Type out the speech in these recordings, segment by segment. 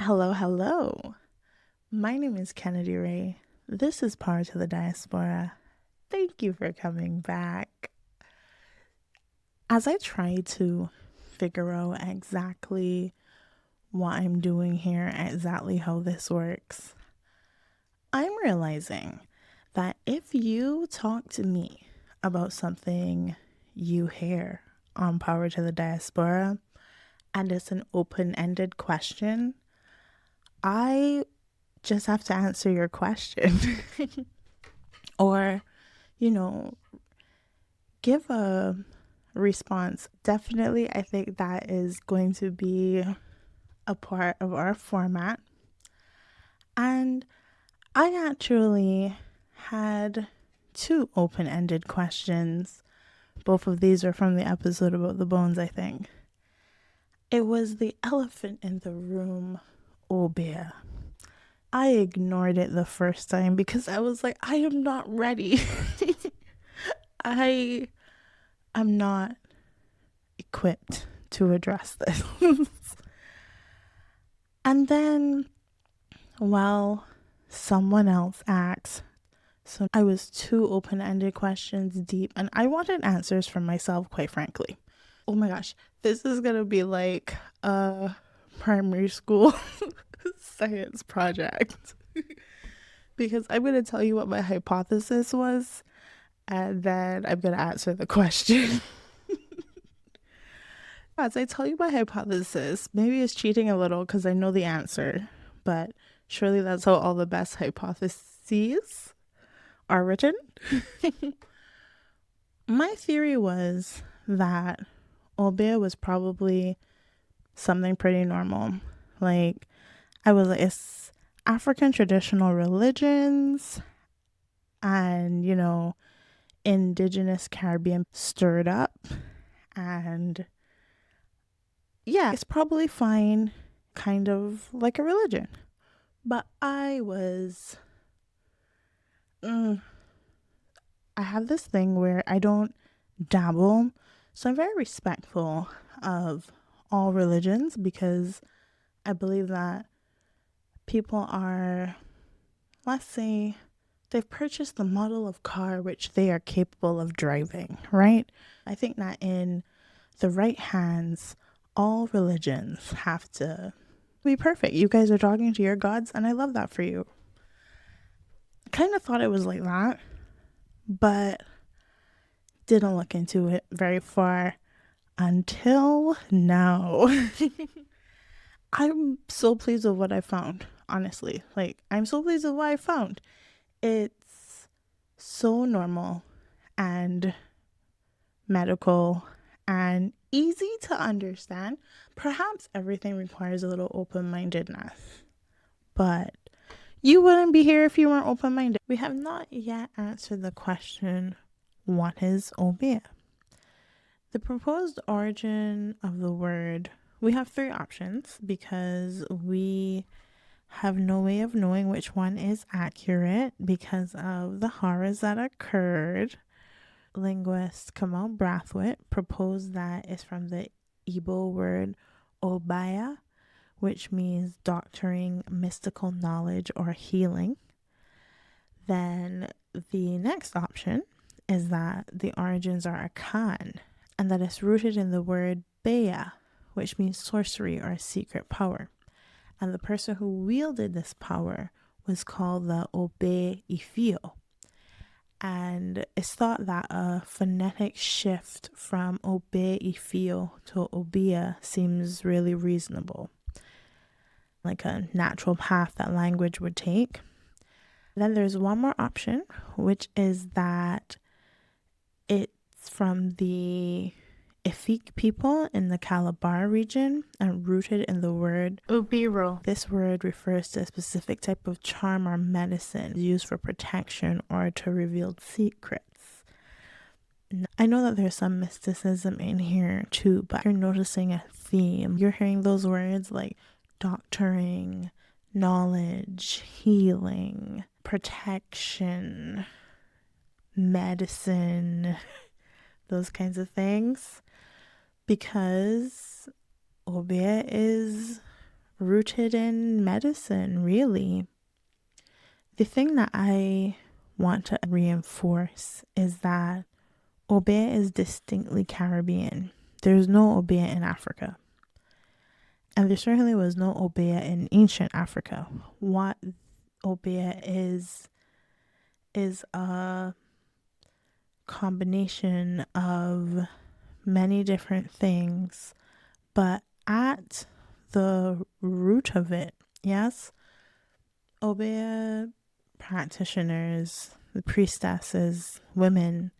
Hello, hello. My name is Kenidi Rae. This is Power to the Diaspora. Thank you for coming back. As I try to figure out exactly what I'm doing here, exactly how this works, I'm realizing that if you talk to me about something you hear on Power to the Diaspora and it's an open-ended question, I just have to answer your question or, you know, give a response. Definitely, I think that is going to be a part of our format. And I actually had two open ended questions. Both of these are from the episode about the bones, I think. It was the elephant in the room, Obeah. I ignored it the first time because I was like, I am not ready. I am not equipped to address this. And then, well, someone else asked. So I was two open ended questions deep, and I wanted answers from myself, quite frankly. Oh my gosh, this is gonna be like a primary school science project. Because I'm gonna tell you what my hypothesis was, and then I'm gonna answer the question. As I tell you my hypothesis, maybe it's cheating a little because I know the answer, but surely that's how all the best hypotheses are written. My theory was that Obeah was probably something pretty normal. Like, I was like, it's African traditional religions and, indigenous Caribbean stirred up. And yeah, it's probably fine, kind of like a religion. But I have this thing where I don't dabble. So I'm very respectful of all religions because I believe that people are, let's say, they've purchased the model of car which they are capable of driving, right? I think that in the right hands, all religions have to be perfect. You guys are talking to your gods, and I love that for you. I kind of thought it was like that, but didn't look into it very far until now. I'm so pleased with what I found, honestly. Like, I'm so pleased with what I found. It's so normal and medical and easy to understand. Perhaps everything requires a little open-mindedness, but you wouldn't be here if you weren't open-minded. We have not yet answered the question, what is Obeah? The proposed origin of the word, we have three options because we have no way of knowing which one is accurate because of the horrors that occurred. Linguist Kamal Brathwaite proposed that it's from the Igbo word Obeah, which means doctoring, mystical knowledge, or healing. Then the next option is that the origins are Akan, and that it's rooted in the word Bea, which means sorcery or secret power. And the person who wielded this power was called the Obeah. And it's thought that a phonetic shift from Obeah to Obeah seems really reasonable, like a natural path that language would take. Then there's one more option, which is that it's from the Efik people in the Calabar region and rooted in the word Ubiro. This word refers to a specific type of charm or medicine used for protection or to reveal secrets. I know that there's some mysticism in here too, but you're noticing a theme. You're hearing those words like doctoring, knowledge, healing, protection, medicine, those kinds of things. Because Obeah is rooted in medicine, really. The thing that I want to reinforce is that Obeah is distinctly Caribbean. There's no Obeah in Africa. And there certainly was no Obeah in ancient Africa. What Obeah is a combination of many different things, but at the root of it, yes, Obeah practitioners, the priestesses, women,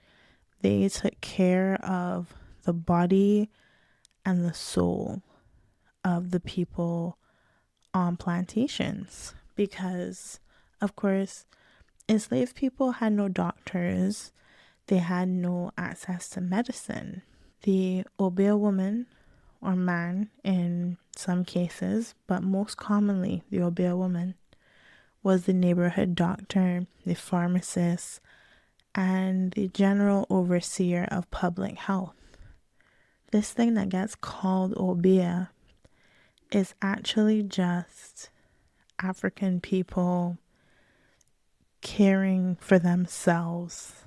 they took care of the body and the soul of the people on plantations because, of course, enslaved people had no doctors, they had no access to medicine. The Obeah woman or man in some cases, but most commonly the Obeah woman, was the neighborhood doctor, the pharmacist, and the general overseer of public health. This thing that gets called Obeah is actually just African people caring for themselves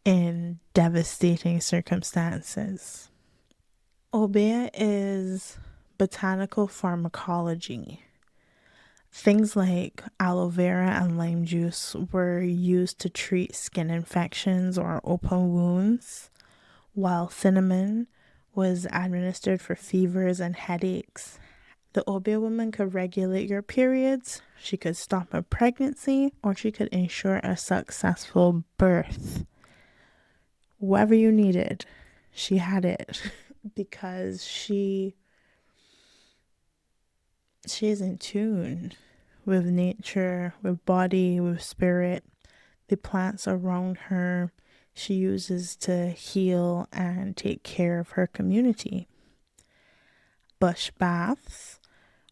in devastating circumstances. Obeah is botanical pharmacology. Things like aloe vera and lime juice were used to treat skin infections or open wounds, while cinnamon was administered for fevers and headaches. The Obeah woman could regulate your periods, she could stop a pregnancy, or she could ensure a successful birth. Whatever you needed, she had it because she is in tune with nature, with body, with spirit. The plants around her she uses to heal and take care of her community. Bush baths,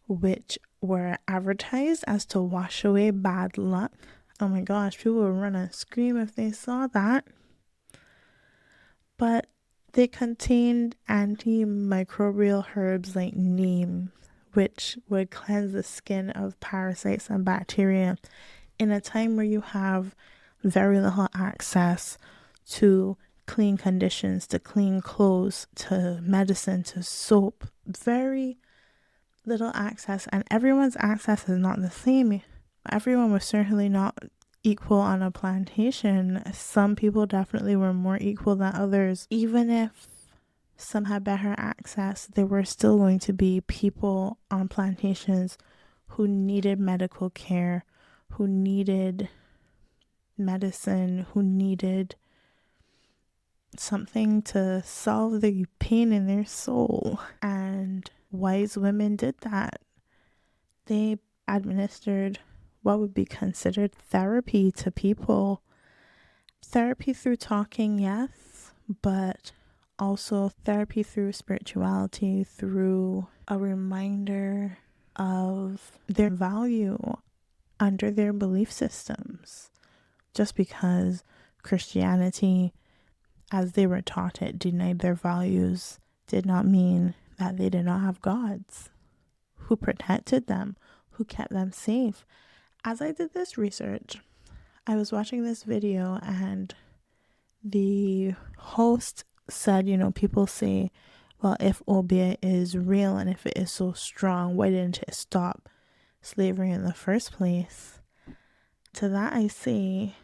which were advertised as to wash away bad luck. Oh my gosh, people would run and scream if they saw that. But they contained antimicrobial herbs like neem, which would cleanse the skin of parasites and bacteria in a time where you have very little access to clean conditions, to clean clothes, to medicine, to soap. Very little access, and everyone's access is not the same. Everyone was certainly not equal on a plantation. Some people definitely were more equal than others. Even if some had better access, there were still going to be people on plantations who needed medical care, who needed medicine, who needed something to solve the pain in their soul. And wise women did that. They administered what would be considered therapy to people. Therapy through talking, yes, but also therapy through spirituality, through a reminder of their value under their belief systems. Just because Christianity, as they were taught it, denied their values, did not mean that they did not have gods who protected them, who kept them safe. As I did this research, I was watching this video and the host said, people say, well, if Obeah is real and if it is so strong, why didn't it stop slavery in the first place? To that I say,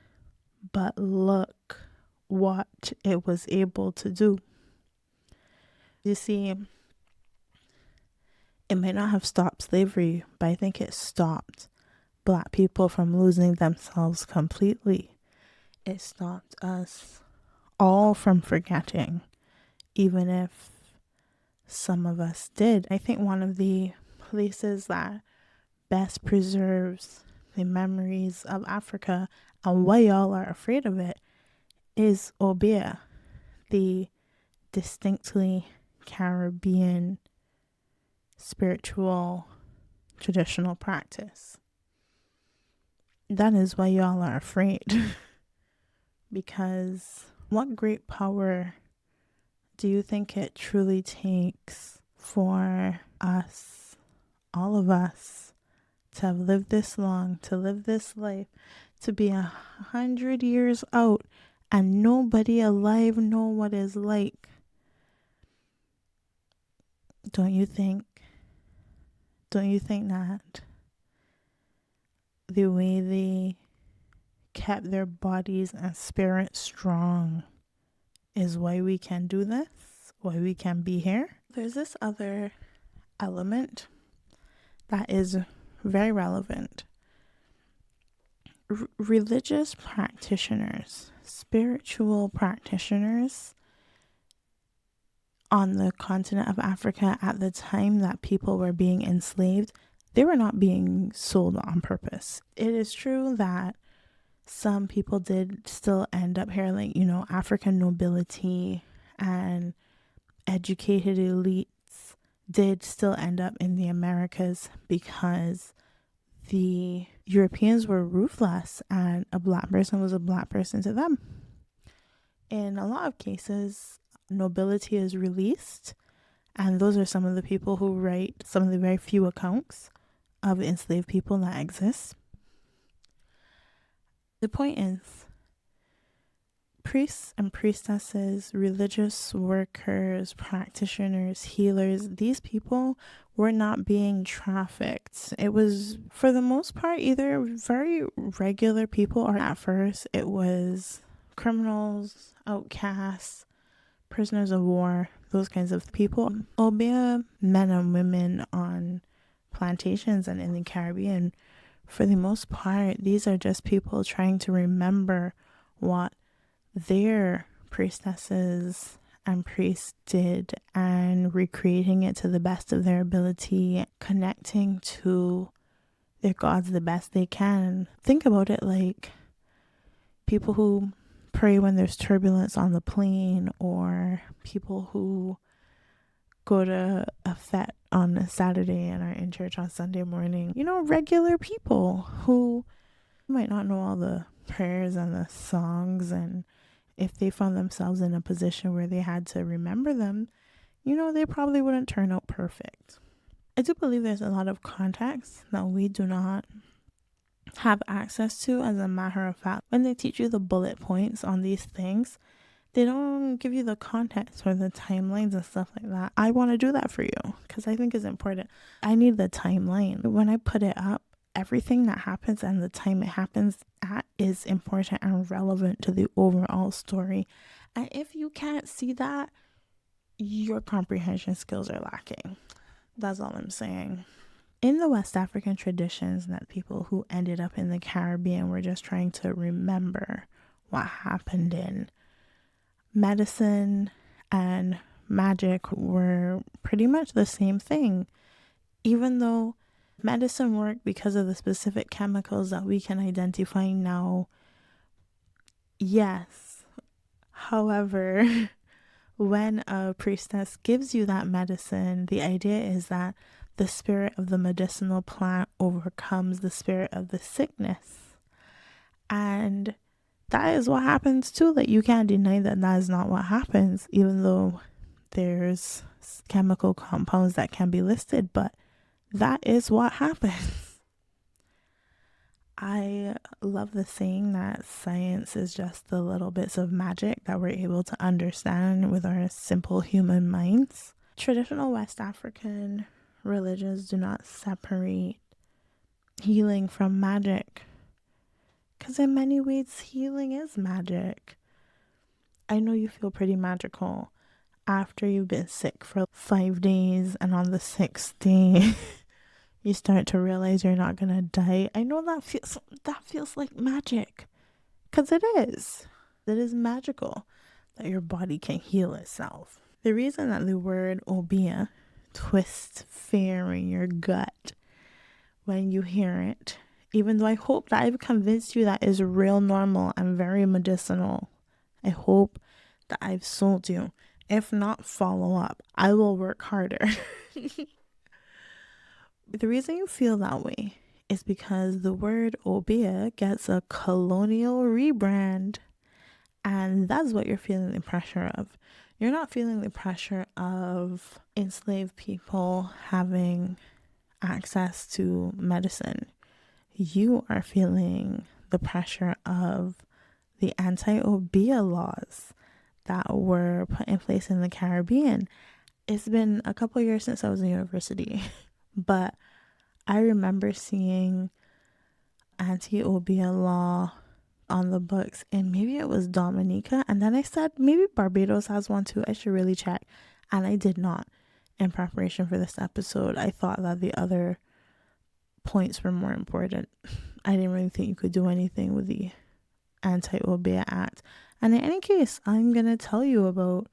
but look what it was able to do. You see, it might not have stopped slavery, but I think it stopped Black people from losing themselves completely. It stopped us all from forgetting, even if some of us did. I think one of the places that best preserves the memories of Africa and why y'all are afraid of it is Obeah, the distinctly Caribbean spiritual traditional practice. That is why y'all are afraid. Because what great power do you think it truly takes for us all of us, to have lived this long, to live this life, to be 100 years out and nobody alive know what it's like. Don't you think that the way they kept their bodies and spirits strong is why we can do this, why we can be here? There's this other element that is very relevant. Religious practitioners, spiritual practitioners on the continent of Africa at the time that people were being enslaved, they were not being sold on purpose. It is true that some people did still end up here, like, African nobility and educated elites did still end up in the Americas because the Europeans were ruthless and a black person was a black person to them. In a lot of cases, nobility is released, and those are some of the people who write some of the very few accounts of enslaved people that exist. The point is, priests and priestesses, religious workers, practitioners, healers, these people were not being trafficked. It was, for the most part, either very regular people, or at first it was criminals, outcasts, prisoners of war, those kinds of people. Obeah men and women on plantations and in the Caribbean, for the most part, these are just people trying to remember what their priestesses and priests did and recreating it to the best of their ability, connecting to their gods the best they can. Think about it like people who pray when there's turbulence on the plane, or people who go to a fete on a Saturday and are in church on Sunday morning. Regular people who might not know all the prayers and the songs, and if they found themselves in a position where they had to remember them, they probably wouldn't turn out perfect. I do believe there's a lot of context that we do not have access to. As a matter of fact, when they teach you the bullet points on these things, they don't give you the context or the timelines and stuff like that. I want to do that for you because I think it's important. I need the timeline. When I put it up, everything that happens and the time it happens at is important and relevant to the overall story. And if you can't see that, your comprehension skills are lacking. That's all I'm saying. In the West African traditions that people who ended up in the Caribbean were just trying to remember what happened in, medicine and magic were pretty much the same thing. Even though medicine worked because of the specific chemicals that we can identify now, yes. However, when a priestess gives you that medicine, the idea is that the spirit of the medicinal plant overcomes the spirit of the sickness. And that is what happens too. Like, you can't deny that that is not what happens, even though there's chemical compounds that can be listed, but that is what happens. I love the saying that science is just the little bits of magic that we're able to understand with our simple human minds. Traditional West African religions do not separate healing from magic, because in many ways healing is magic. I know you feel pretty magical after you've been sick for 5 days and on the 6th day you start to realize you're not gonna die. I know that feels like magic, because it is. It is magical that your body can heal itself. The reason that the word Obeah twists fear in your gut when you hear it, even though I hope that I've convinced you that is real normal and very medicinal. I hope that I've sold you. If not, follow up. I will work harder. The reason you feel that way is because the word Obeah gets a colonial rebrand, and that's what you're feeling the pressure of. You're not feeling the pressure of enslaved people having access to medicine. You are feeling the pressure of the anti-Obeah laws that were put in place in the Caribbean. It's been a couple years since I was in university, but I remember seeing anti-Obeah law on the books, and maybe it was Dominica, and then I said maybe Barbados has one too. I should really check, and I did not. In preparation for this episode, I thought that the other points were more important. I didn't really think you could do anything with the anti-Obeah Act. And in any case, I'm gonna tell you about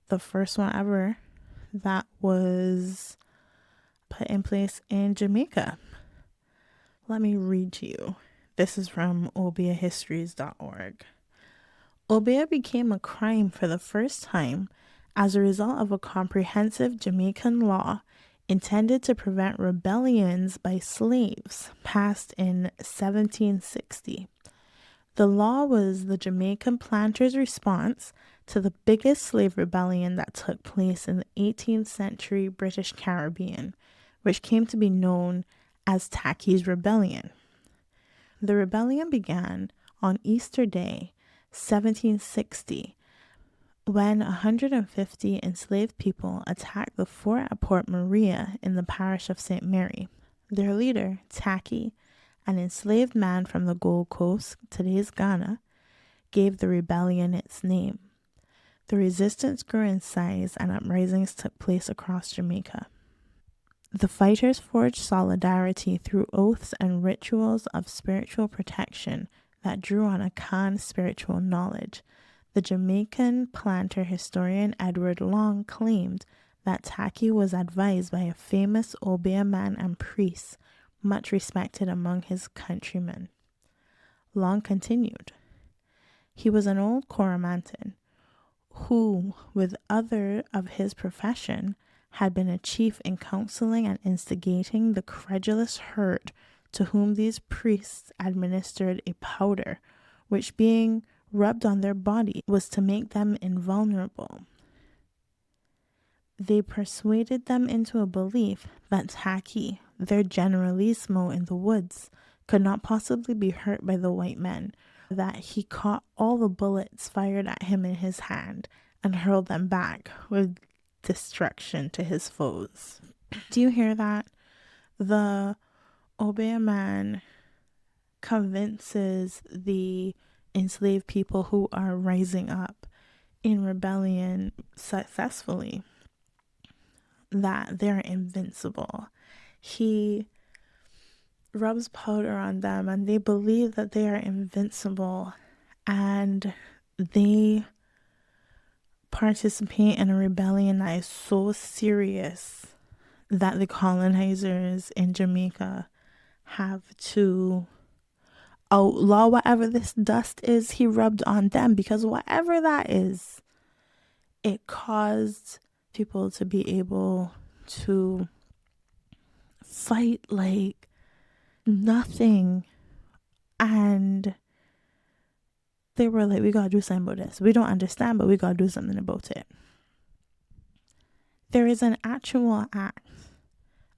the first one ever that was put in place in Jamaica. Let me read to you. This is from obeahhistories.org. Obeah became a crime for the first time as a result of a comprehensive Jamaican law intended to prevent rebellions by slaves passed in 1760. The law was the Jamaican planters' response to the biggest slave rebellion that took place in the 18th century British Caribbean, which came to be known as Tacky's Rebellion. The rebellion began on Easter Day, 1760, when 150 enslaved people attacked the fort at Port Maria in the parish of St. Mary. Their leader, Tacky, an enslaved man from the Gold Coast, today's Ghana, gave the rebellion its name. The resistance grew in size and uprisings took place across Jamaica. The fighters forged solidarity through oaths and rituals of spiritual protection that drew on Akan spiritual knowledge. The Jamaican planter historian Edward Long claimed that Tacky was advised by a famous Obeah man and priest, much respected among his countrymen. Long continued. He was an old Coromantan who, with other of his profession, had been a chief in counseling and instigating the credulous herd to whom these priests administered a powder, which being rubbed on their body was to make them invulnerable. They persuaded them into a belief that Tacky, their generalissimo in the woods, could not possibly be hurt by the white men, that he caught all the bullets fired at him in his hand and hurled them back with destruction to his foes. Do you hear that? The Obeah man convinces the enslaved people who are rising up in rebellion successfully that they're invincible. He rubs powder on them and they believe that they are invincible, and they participate in a rebellion that is so serious that the colonizers in Jamaica have to outlaw whatever this dust is he rubbed on them, because whatever that is, it caused people to be able to fight like nothing. And they were like, we gotta do something about this. We don't understand, but we gotta do something about it. There is an actual act.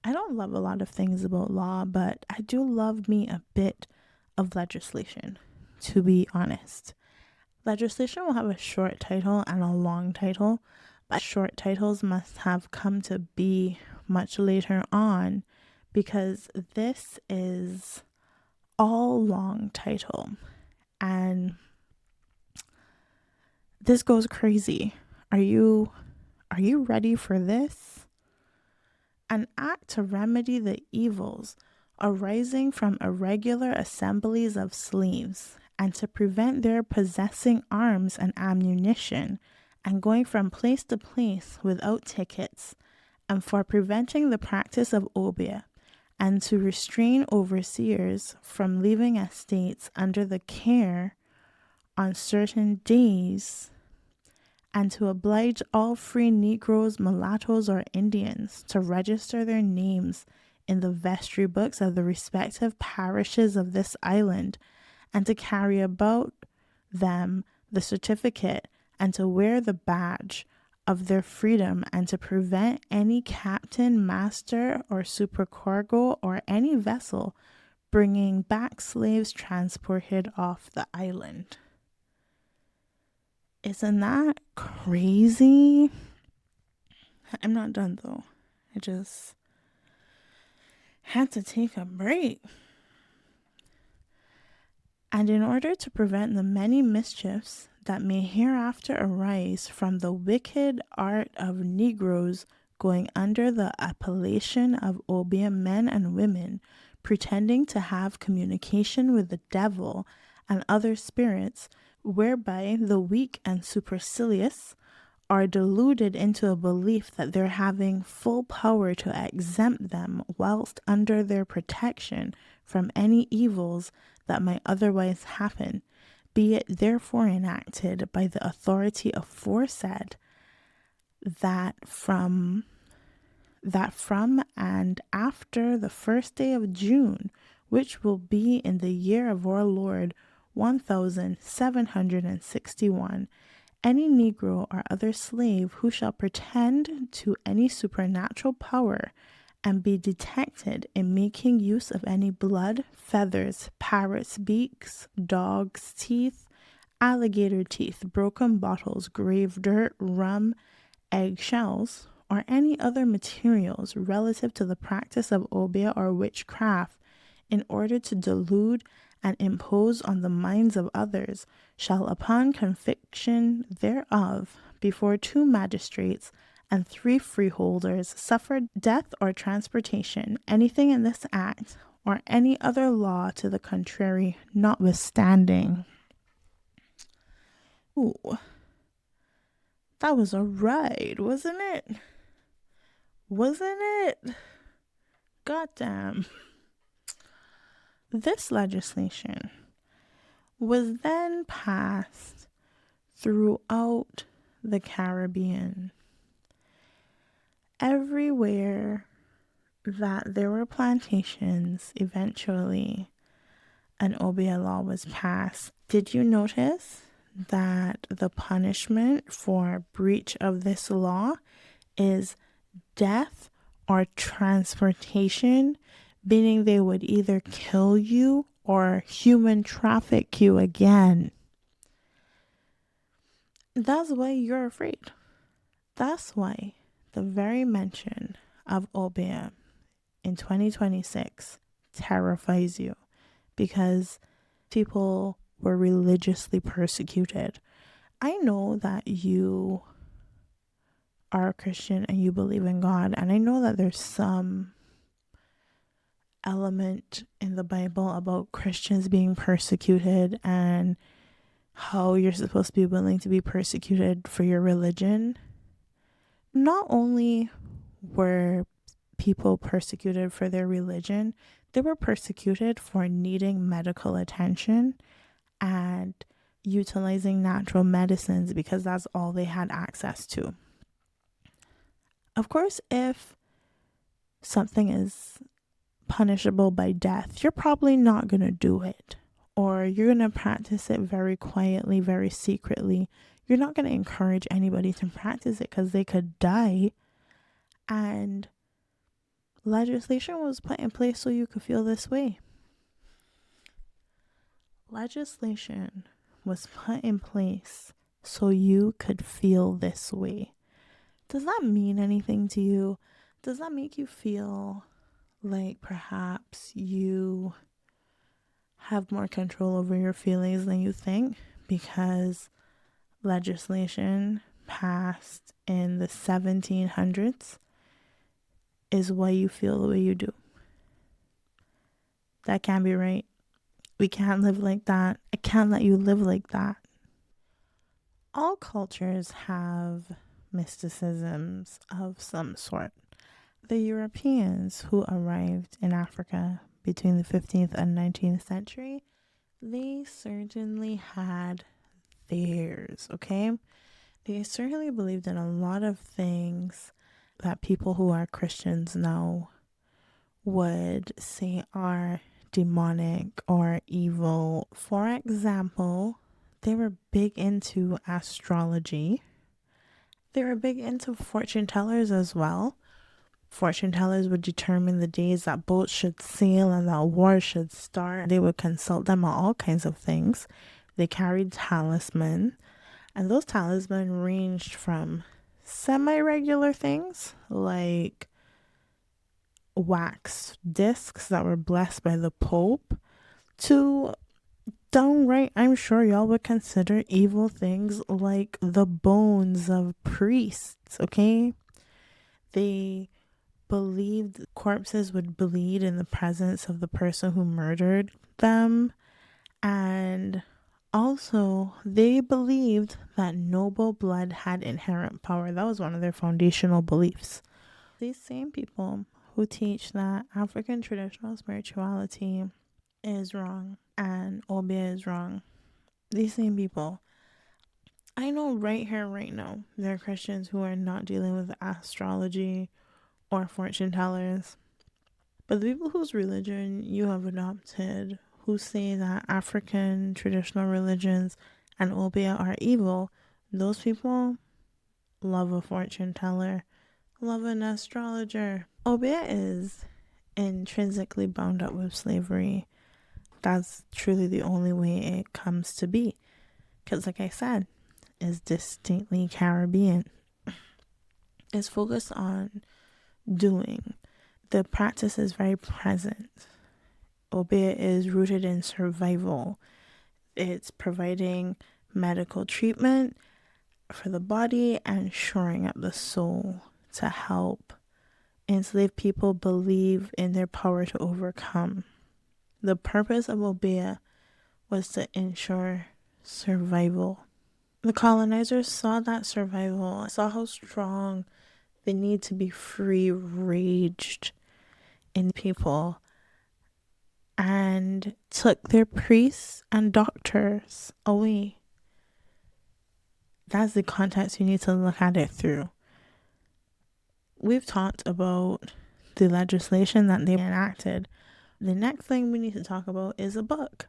I don't love a lot of things about law, but I do love me a bit of legislation, to be honest. Legislation will have a short title and a long title, but short titles must have come to be much later on, because this is all long title. And this goes crazy. Are you ready for this? An act to remedy the evils arising from irregular assemblies of slaves, and to prevent their possessing arms and ammunition and going from place to place without tickets, and for preventing the practice of Obeah, and to restrain overseers from leaving estates under the care on certain days, and to oblige all free Negroes, mulattoes, or Indians to register their names in the vestry books of the respective parishes of this island, and to carry about them the certificate, and to wear the badge of their freedom and to prevent any captain, master, or supercargo or any vessel bringing back slaves transported off the island. Isn't that crazy? I'm not done though. I just had to take a break. And in order to prevent the many mischiefs that may hereafter arise from the wicked art of Negroes going under the appellation of Obeah men and women, pretending to have communication with the devil and other spirits, whereby the weak and supercilious are deluded into a belief that they're having full power to exempt them whilst under their protection from any evils that might otherwise happen, be it therefore enacted by the authority aforesaid, that from and after the 1st day of June, which will be in the year of our Lord 1761, any Negro or other slave who shall pretend to any supernatural power and be detected in making use of any blood, feathers, parrots' beaks, dogs' teeth, alligator teeth, broken bottles, grave dirt, rum, eggshells, or any other materials relative to the practice of obeah or witchcraft in order to delude and impose on the minds of others, shall upon conviction thereof before 2 magistrates and 3 freeholders suffer death or transportation, anything in this act or any other law to the contrary notwithstanding. Ooh, that was a ride, wasn't it? Wasn't it? Goddamn. This legislation was then passed throughout the Caribbean. Everywhere that there were plantations, eventually an Obeah law was passed. Did you notice that the punishment for breach of this law is death or transportation, meaning they would either kill you or human traffic you again? That's why you're afraid. That's why the very mention of Obeah in 2026 terrifies you, because people were religiously persecuted. I know that you are a Christian and you believe in God, and I know that there's some element in the Bible about Christians being persecuted and how you're supposed to be willing to be persecuted for your religion. Not only were people persecuted for their religion, they were persecuted for needing medical attention and utilizing natural medicines because that's all they had access to. Of course, if something is punishable by death, you're probably not going to do it, or you're going to practice it very quietly, very secretly. You're not going to encourage anybody to practice it because they could die. And legislation was put in place so you could feel this way. Legislation was put in place so you could feel this way. Does that mean anything to you? Does that make you feel like perhaps you have more control over your feelings than you think because legislation passed in the 1700s is why you feel the way you do? That can't be right. We can't live like that. I can't let you live like that. All cultures have mysticisms of some sort. The Europeans who arrived in Africa between the 15th and 19th century, they certainly had theirs, okay? They certainly believed in a lot of things that people who are Christians now would say are demonic or evil. For example, they were big into astrology They were big into fortune tellers as well. Fortune tellers would determine the days that boats should sail and that war should start. They would consult them on all kinds of things. They carried talisman, and those talisman ranged from semi-regular things like wax discs that were blessed by the Pope to downright, I'm sure y'all would consider evil things like the bones of priests, okay? They believed corpses would bleed in the presence of the person who murdered them. And also, they believed that noble blood had inherent power. That was one of their foundational beliefs. These same people who teach that African traditional spirituality is wrong and Obeah is wrong, these same people, I know right here, right now, there are Christians who are not dealing with astrology or fortune tellers. But the people whose religion you have adopted, who say that African traditional religions and Obeah are evil, those people love a fortune teller, love an astrologer. Obeah is intrinsically bound up with slavery. That's truly the only way it comes to be. Because like I said, it's distinctly Caribbean. It's focused on doing. The practice is very present. Obeah is rooted in survival. It's providing medical treatment for the body and shoring up the soul to help enslaved people believe in their power to overcome. The purpose of Obeah was to ensure survival. The colonizers saw that survival, saw how strong the need to be free raged in people, and took their priests and doctors away. That's the context you need to look at it through. We've talked about the legislation that they enacted. The next thing we need to talk about is a book.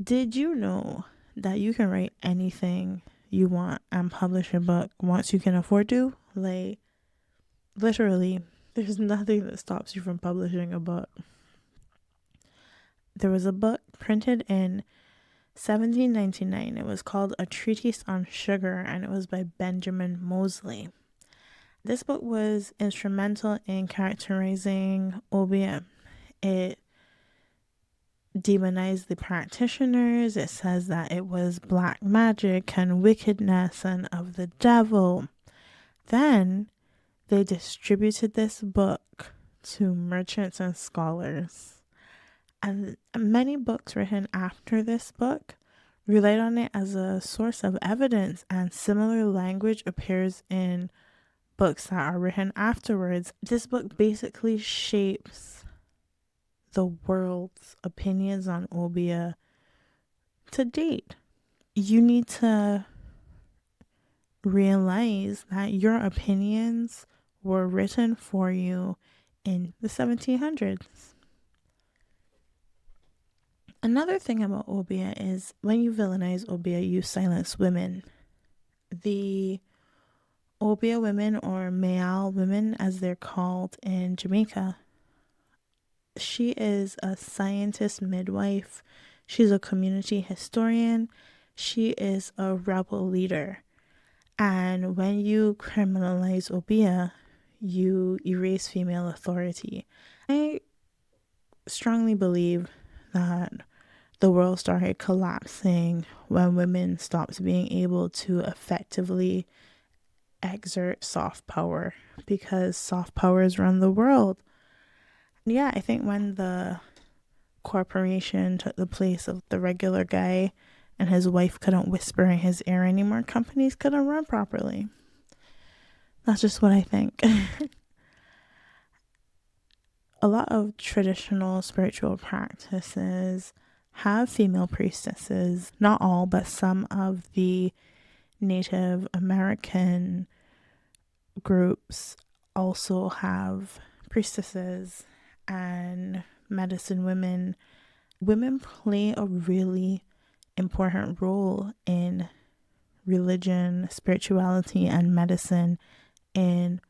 Did you know that you can write anything you want and publish a book once you can afford to? Like, literally, there's nothing that stops you from publishing a book. There was a book printed in 1799. It was called A Treatise on Sugar, and it was by Benjamin Moseley. This book was instrumental in characterizing Obeah. It demonized the practitioners. It says that it was black magic and wickedness and of the devil. Then they distributed this book to merchants and scholars. And many books written after this book relied on it as a source of evidence, and similar language appears in books that are written afterwards. This book basically shapes the world's opinions on Obeah to date. You need to realize that your opinions were written for you in the 1700s. Another thing about Obeah is when you villainize Obeah, you silence women. The Obeah women, or Mayal women as they're called in Jamaica, she is a scientist midwife. She's a community historian. She is a rebel leader. And when you criminalize Obeah, you erase female authority. I strongly believe that the world started collapsing when women stopped being able to effectively exert soft power, because soft powers run the world. Yeah, I think when the corporation took the place of the regular guy and his wife couldn't whisper in his ear anymore, companies couldn't run properly. That's just what I think. A lot of traditional spiritual practices have female priestesses. Not all, but some of the Native American groups also have priestesses and medicine women. Women play a really important role in religion, spirituality, and medicine in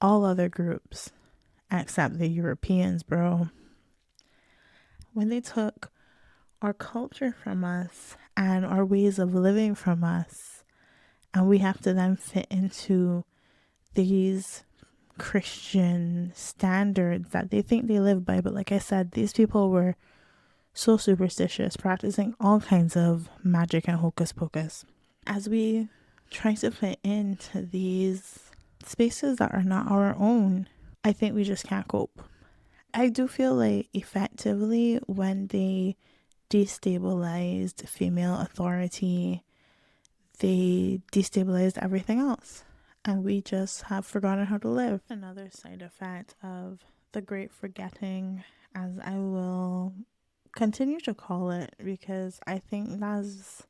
all other groups except the Europeans, bro. When they took our culture from us and our ways of living from us, and we have to then fit into these Christian standards that they think they live by. But like I said, these people were so superstitious, practicing all kinds of magic and hocus pocus. As we try to fit into these spaces that are not our own, I think we just can't cope. I do feel like effectively when they destabilized female authority, they destabilized everything else. And we just have forgotten how to live. Another side effect of the great forgetting, as I will continue to call it, because I think that's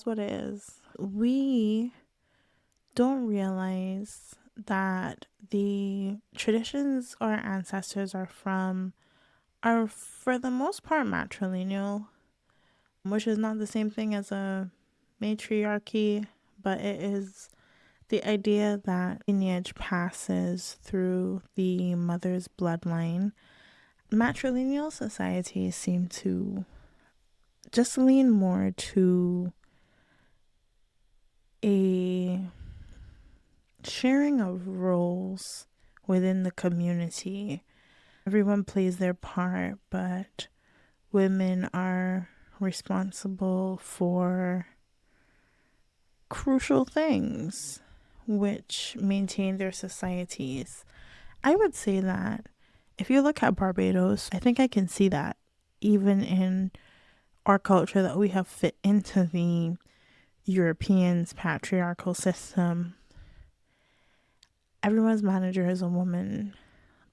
what it is. We don't realize that the traditions our ancestors are from are for the most part matrilineal, which is not the same thing as a matriarchy, but it is the idea that lineage passes through the mother's bloodline. Matrilineal societies seem to just lean more to a sharing of roles within the community. Everyone plays their part, but women are responsible for crucial things which maintain their societies. I would say that if you look at Barbados, I think I can see that even in our culture that we have fit into the Europeans' patriarchal system. Everyone's manager is a woman.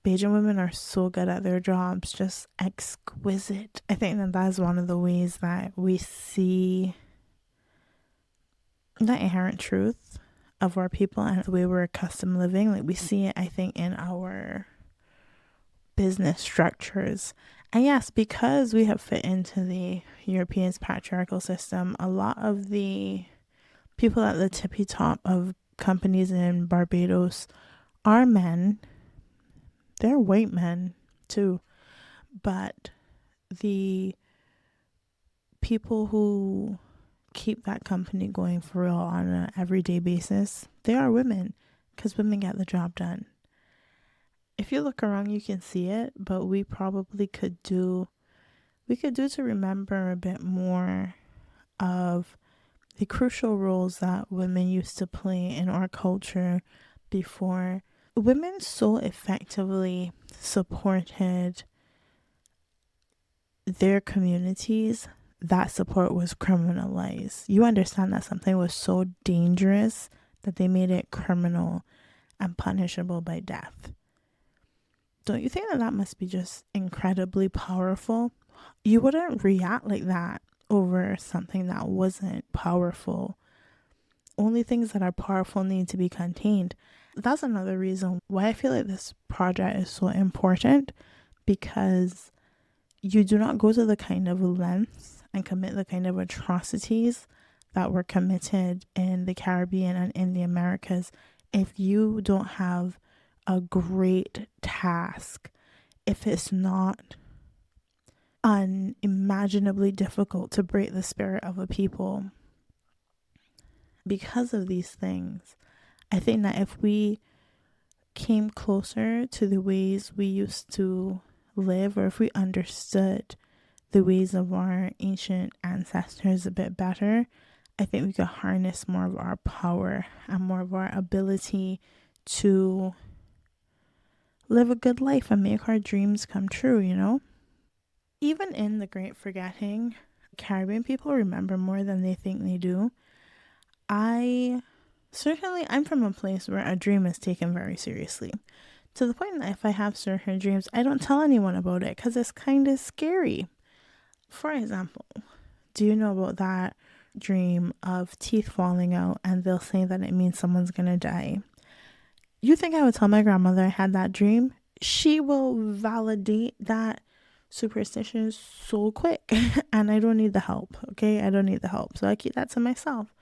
Bajan women are so good at their jobs, just exquisite. I think that is one of the ways that we see the inherent truth of our people and the way we're accustomed living. Like we see it, I think, in our business structures. And yes, because we have fit into the Europeans' patriarchal system, a lot of the people at the tippy top of companies in Barbados are men. They're white men too. But the people who keep that company going for real on an everyday basis, they are women, because women get the job done. If you look around, you can see it, but we probably could do to remember a bit more of the crucial roles that women used to play in our culture before. Women so effectively supported their communities that support was criminalized. You understand that something was so dangerous that they made it criminal and punishable by death. Don't you think that that must be just incredibly powerful? You wouldn't react like that over something that wasn't powerful. Only things that are powerful need to be contained. That's another reason why I feel like this project is so important, because you do not go to the kind of lengths and commit the kind of atrocities that were committed in the Caribbean and in the Americas if you don't have a great task, if it's not unimaginably difficult to break the spirit of a people. Because of these things, I think that if we came closer to the ways we used to live, or if we understood the ways of our ancient ancestors a bit better, I think we could harness more of our power and more of our ability to live a good life and make our dreams come true, you know? Even in the Great Forgetting, Caribbean people remember more than they think they do. I'm from a place where a dream is taken very seriously, to the point that if I have certain dreams, I don't tell anyone about it because it's kind of scary. For example, do you know about that dream of teeth falling out and they'll say that it means someone's gonna die? You think I would tell my grandmother I had that dream? She will validate that superstitions so quick and I don't need the help, okay? I don't need the help. So I keep that to myself.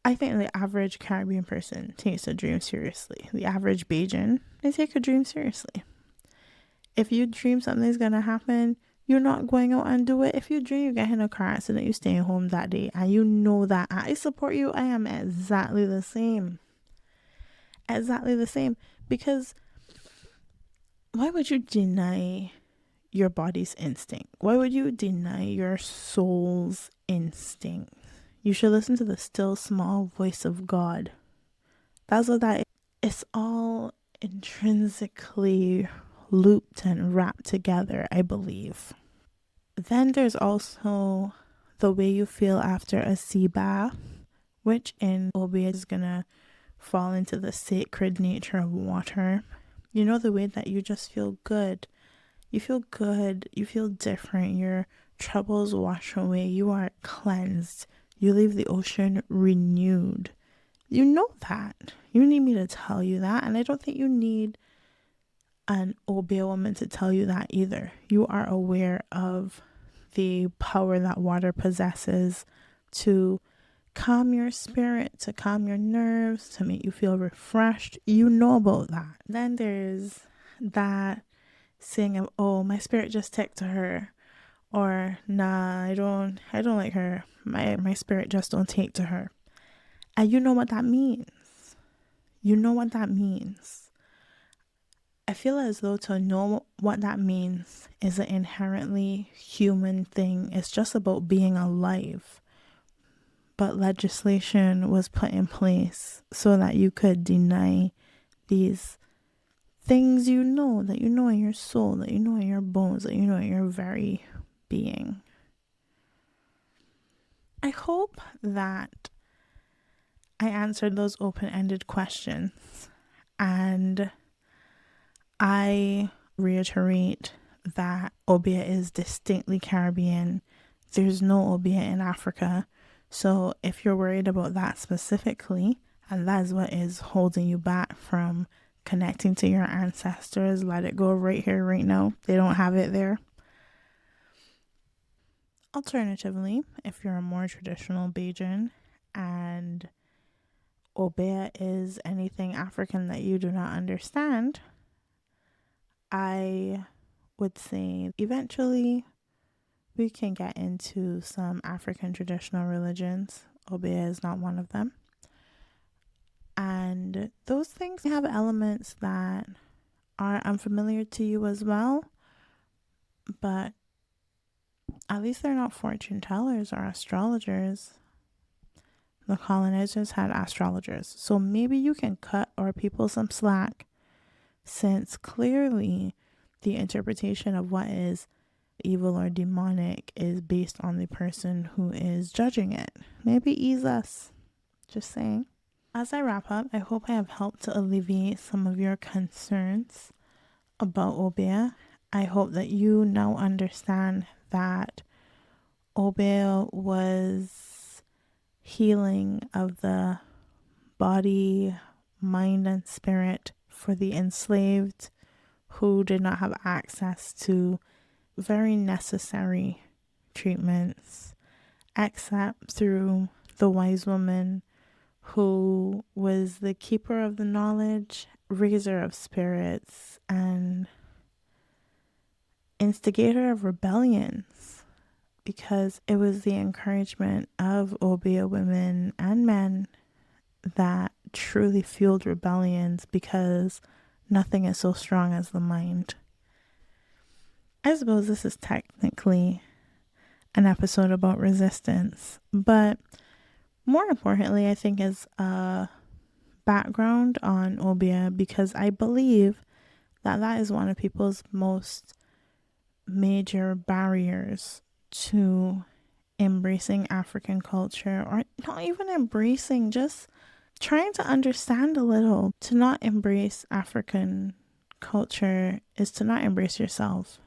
I think the average Caribbean person takes a dream seriously. The average Bajan, they take a dream seriously. If you dream something's gonna happen, you're not going out and do it. If you dream you get in a car accident, you're staying home that day, and you know that. I support you. I am exactly the same. Exactly the same. Because why would you deny your body's instinct? Why would you deny your soul's instinct? You should listen to the still small voice of God. That's what that is. It's all intrinsically looped and wrapped together, I believe. Then there's also the way you feel after a sea bath, which in Obeah is gonna fall into the sacred nature of water. You know, the way that you just feel good. You feel good, you feel different, your troubles wash away, you are cleansed, you leave the ocean renewed. You know that. You need me to tell you that, and I don't think you need an Obeah woman to tell you that either. You are aware of the power that water possesses to calm your spirit, to calm your nerves, to make you feel refreshed. You know about that. Then there's that saying of, oh, my spirit just ticked to her, or nah, I don't like her, my spirit just don't take to her. And you know what that means. I feel as though to know what that means is an inherently human thing. It's just about being alive. But legislation was put in place so that you could deny these things that you know in your soul, that you know in your bones, that you know in your very being. I hope that I answered those open-ended questions, and I reiterate that Obeah is distinctly Caribbean. There's no Obeah in Africa. So if you're worried about that specifically, and that is what is holding you back from connecting to your ancestors, let it go right here, right now. They don't have it there. Alternatively, if you're a more traditional Bajan and Obeah is anything African that you do not understand, I would say eventually we can get into some African traditional religions. Obeah is not one of them. And those things have elements that are unfamiliar to you as well, but at least they're not fortune tellers or astrologers. The colonizers had astrologers, so maybe you can cut our people some slack, since clearly the interpretation of what is evil or demonic is based on the person who is judging it. Maybe ease us. Just saying. As I wrap up, I hope I have helped to alleviate some of your concerns about Obeah. I hope that you now understand that Obeah was healing of the body, mind, and spirit for the enslaved who did not have access to very necessary treatments, except through the wise woman who was the keeper of the knowledge, raiser of spirits, and instigator of rebellions, because it was the encouragement of Obeah women and men that truly fueled rebellions, because nothing is so strong as the mind. I suppose this is technically an episode about resistance, but more importantly, I think is a background on Obeah, because I believe that that is one of people's most major barriers to embracing African culture, or not even embracing, just trying to understand a little. To not embrace African culture is to not embrace yourself.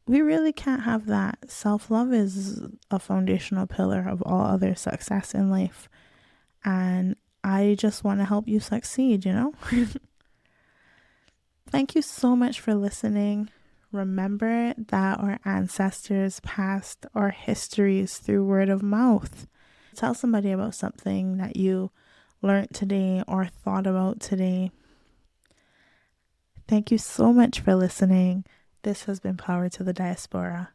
We really can't have that. Self-love is a foundational pillar of all other success in life. And I just want to help you succeed, you know? Thank you so much for listening. Remember that our ancestors passed our histories through word of mouth. Tell somebody about something that you learned today or thought about today. Thank you so much for listening. This has been Power to the Diaspora.